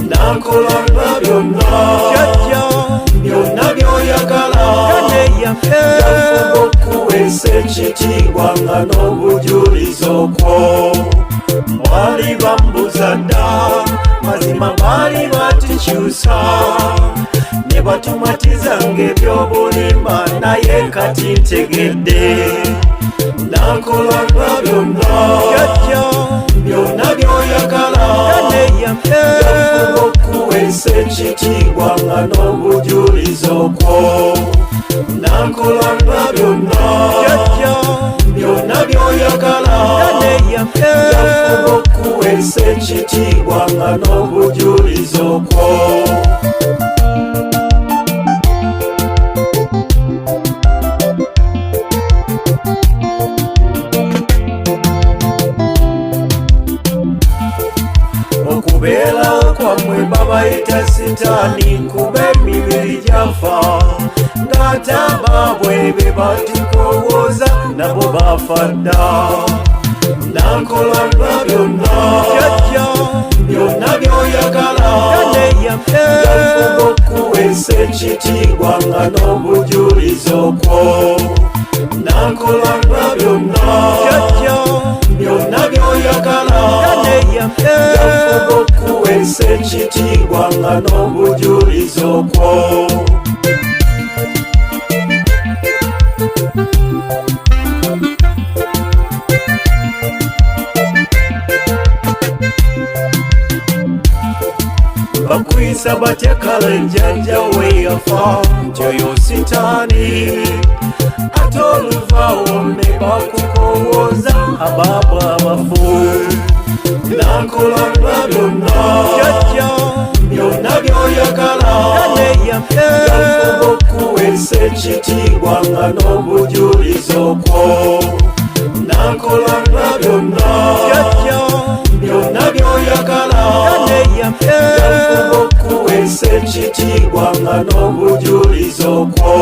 Nakolanga byonna byoyagala yafuba okuweesa ekitiibwa nga n'obujulizi okwo bwali bambuza dda mazima baali batukyusa ne batumatiza ng'ebyobulimba naye kati ntegedde nakolanga byonna byoyagala yafuba okuweesa ekitiibwa nga n'obujulizi okwo nakolanga byonna byoyagala yafuba okuweesa ekitiibwa nga n'obujulizi okwo okubeerawo kwammwe babayita sitaani kuba emibiri gyafa ng'ate abaabwe be batukowooza nabo baafa dda nakolanga byonna byoyagala yafuba okuweesa ekitiibwa nga n'obujulizi okwo nakolanga byonna byoyagala yafuba okuweesa ekitiibwa nga n'obujulizi okwo bakuyisa batya kale njanja we yafa nti oyo sitaani ate oluvaawo ne bakukowooza abaabwe abafu nakolanga byonna byoyagala yafuba okuweesa ekitiibwa nga n'obujulizi okwo nakolanga byonna byoyagala yafuba okuweesa ekitiibwa nga n'obujulizi okwo